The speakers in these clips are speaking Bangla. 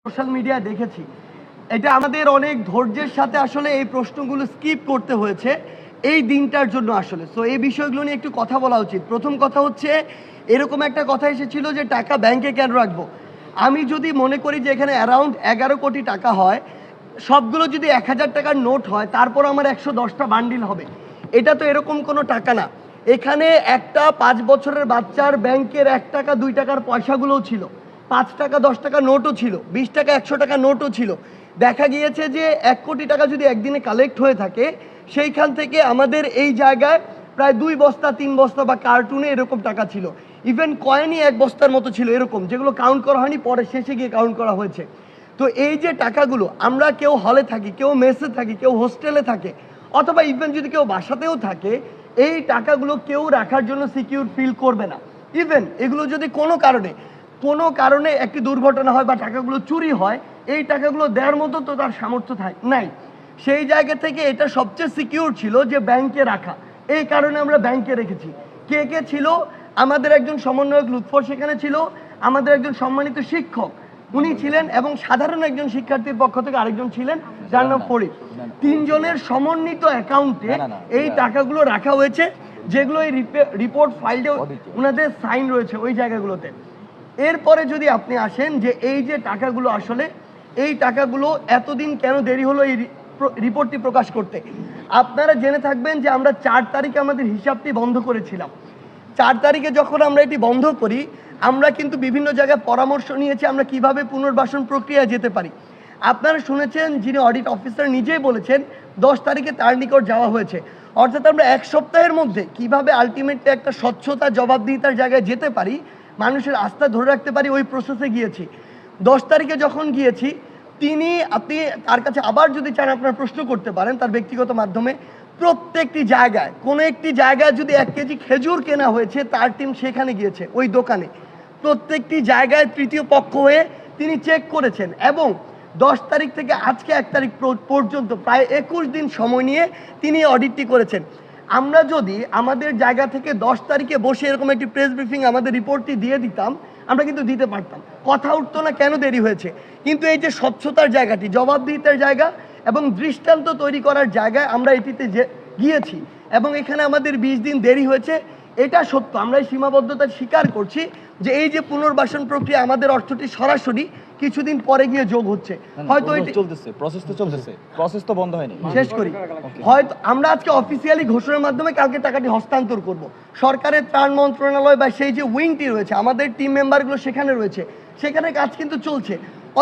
সোশ্যাল মিডিয়ায় দেখেছি, এটা আমাদের অনেক ধৈর্যের সাথে আসলে এই প্রশ্নগুলো স্কিপ করতে হয়েছে এই দিনটার জন্য আসলে। সো এই বিষয়গুলো নিয়ে একটু কথা বলা উচিত। প্রথম কথা হচ্ছে, এরকম একটা কথা এসেছিল যে টাকা ব্যাংকে কেন রাখবো। আমি যদি মনে করি যে এখানে অ্যারাউন্ড 11 কোটি টাকা হয়, সবগুলো যদি 1000 টাকার নোট হয়, তারপর আমার 110টা বান্ডিল হবে। এটা তো এরকম কোনো টাকা না। এখানে একটা 5 বছরের বাচ্চার ব্যাংকের 1 টাকা 2 টাকার পয়সাগুলোও ছিল, 5 টাকা 10 টাকা নোটও ছিল, 20 টাকা 100 টাকা নোটও ছিল। দেখা গিয়েছে যে 1 কোটি টাকা যদি একদিনে কালেক্ট হয়ে থাকে, সেইখান থেকে আমাদের এই জায়গায় প্রায় 2 বস্তা 3 বস্তা বা কার্টুনে এরকম টাকা ছিল। ইভেন কয়েনই 1 বস্তার মতো ছিল এরকম, যেগুলো কাউন্ট করা হয়নি, পরে শেষে গিয়ে কাউন্ট করা হয়েছে। তো এই যে টাকাগুলো, আমরা কেউ হলে থাকি, কেউ মেসে থাকি, কেউ হোস্টেলে থাকে, অথবা ইভেন যদি কেউ বাসাতেও থাকে, এই টাকাগুলো কেউ রাখার জন্য সিকিউর ফিল করবে না। ইভেন এগুলো যদি কোনো কারণে একটি দুর্ঘটনা হয় বা টাকাগুলো চুরি হয়, এই টাকাগুলো দেওয়ার মতো তো তার সামর্থ্য নাই। সেই জায়গা থেকে এটা সবচেয়ে সিকিউর ছিল যে ব্যাংকে রাখা। এই কারণে আমরা ব্যাংকে রেখেছি। কে কে ছিল? আমাদের একজন সমন্বয়ক লুৎফর সেখানে ছিল, আমাদের একজন সম্মানিত শিক্ষক উনি ছিলেন, এবং সাধারণ একজন শিক্ষার্থীর পক্ষ থেকে আরেকজন ছিলেন যার নাম ফরিদ। 3 জনের সমন্বিত অ্যাকাউন্টে এই টাকাগুলো রাখা হয়েছে, যেগুলো এই রিপোর্ট ফাইলে ওনাদের সাইন রয়েছে ওই জায়গাগুলোতে। এরপরে যদি আপনি আসেন যে এই যে টাকাগুলো, আসলে এই টাকাগুলো এতদিন কেন দেরি হলো এই রিপোর্টটি প্রকাশ করতে, আপনারা জেনে থাকবেন যে আমরা 4 তারিখে আমাদের হিসাবটি বন্ধ করেছিলাম। 4 তারিখে যখন আমরা এটি বন্ধ করি, আমরা কিন্তু বিভিন্ন জায়গায় পরামর্শ নিয়েছি আমরা কিভাবে পুনর্বাসন প্রক্রিয়া যেতে পারি। আপনারা শুনেছেন যিনি অডিট অফিসার নিজেই বলেছেন 10 তারিখে তার নিকট যাওয়া হয়েছে। অর্থাৎ আমরা 1 সপ্তাহের মধ্যে কিভাবে আলটিমেটলি একটা স্বচ্ছতা জবাবদিহিতার জায়গায় যেতে পারি, মানুষের আস্থা ধরে রাখতে পারি, ওই প্রসেসে গিয়েছি। 10 তারিখে যখন গিয়েছি, আপনি তার কাছে আবার যদি চান আপনার প্রশ্ন করতে পারেন তার ব্যক্তিগত মাধ্যমে। প্রত্যেকটি জায়গায়, কোনো একটি জায়গায় যদি 1 কেজি খেজুর কেনা হয়েছে, তার টিম সেখানে গিয়েছে ওই দোকানে। প্রত্যেকটি জায়গায় তৃতীয় পক্ষ হয়ে তিনি চেক করেছেন, এবং 10 তারিখ থেকে আজকে 1 তারিখ পর্যন্ত প্রায় 21 দিন সময় নিয়ে তিনি অডিটটি করেছেন। আমরা যদি আমাদের জায়গা থেকে 10 তারিখে বসে এরকম একটি প্রেস ব্রিফিং আমাদের রিপোর্টটি দিয়ে দিতাম, আমরা কিন্তু দিতে পারতাম, কথা উঠতো না কেন দেরি হয়েছে। কিন্তু এই যে স্বচ্ছতার জায়গাটি, জবাবদিহিতার জায়গা এবং দৃষ্টান্ত তৈরি করার জায়গায় আমরা এটিতে গিয়েছি, এবং এখানে আমাদের 20 দিন দেরি হয়েছে। এটা সত্য, আমরা এই সীমাবদ্ধতা স্বীকার করছি যে এই যে পুনর্বাসন প্রক্রিয়া, আমাদের অর্থটি সরাসরি কিছুদিন পরে গিয়ে যোগ হচ্ছে। হয়তো প্রসেস তো বন্ধ হয়নি, শেষ করি। হয়তো আমরা আজকে অফিসিয়ালি ঘোষণার মাধ্যমে কালকে টাকাটি হস্তান্তর করব। সরকারের ত্রাণ মন্ত্রণালয় বা সেই যে উইংটি রয়েছে, আমাদের টিম মেম্বারগুলো সেখানে রয়েছে, সেখানে কাজ কিন্তু চলছে।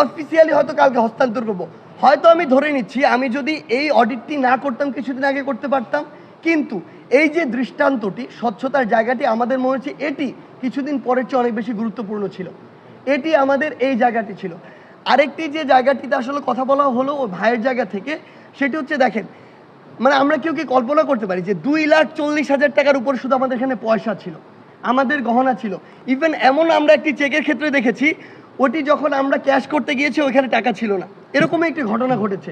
অফিসিয়ালি হয়তো কালকে হস্তান্তর করব। হয়তো আমি ধরে নিচ্ছি, আমি যদি এই অডিটটি না করতাম, কিছুদিন আগে করতে পারতাম। কিন্তু এই যে দৃষ্টান্তটি, স্বচ্ছতার জায়গাটি, আমাদের মনে হচ্ছে এটি কিছুদিন পরের চেয়ে অনেক বেশি গুরুত্বপূর্ণ ছিল। এটি আমাদের এই জায়গাটি ছিল। আরেকটি যে জায়গাটিতে আসলে কথা বলা হলো ওই ভাইয়ের জায়গা থেকে, সেটি হচ্ছে, দেখেন, মানে আমরা কেউ কি কল্পনা করতে পারি যে 2,40,000 টাকার উপর শুধু আমাদের এখানে পয়সা ছিল, আমাদের গহনা ছিল। ইভেন এমন আমরা একটি চেকের ক্ষেত্রে দেখেছি, ওটি যখন আমরা ক্যাশ করতে গিয়েছি ওইখানে টাকা ছিল না, এরকমই একটি ঘটনা ঘটেছে।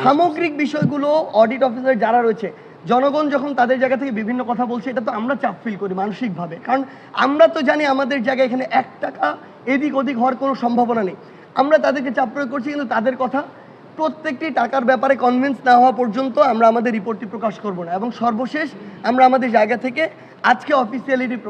সামগ্রিক বিষয়গুলো অডিট অফিসার যারা রয়েছে, জনগণ যখন তাদের জায়গা থেকে বিভিন্ন কথা বলছে, এটা তো আমরা চাপ ফিল করি মানসিকভাবে, কারণ আমরা তো জানি আমাদের জায়গায় এখানে 1 টাকা এদিক ওদিক হওয়ার কোনো সম্ভাবনা নেই। আমরা তাদেরকে চাপ প্রয়োগ করছি, কিন্তু তাদের কথা, প্রত্যেকটি টাকার ব্যাপারে কনভিন্স না হওয়া পর্যন্ত আমরা আমাদের রিপোর্টটি প্রকাশ করব না। এবং সর্বশেষ আমরা আমাদের জায়গা থেকে আজকে অফিসিয়ালিটি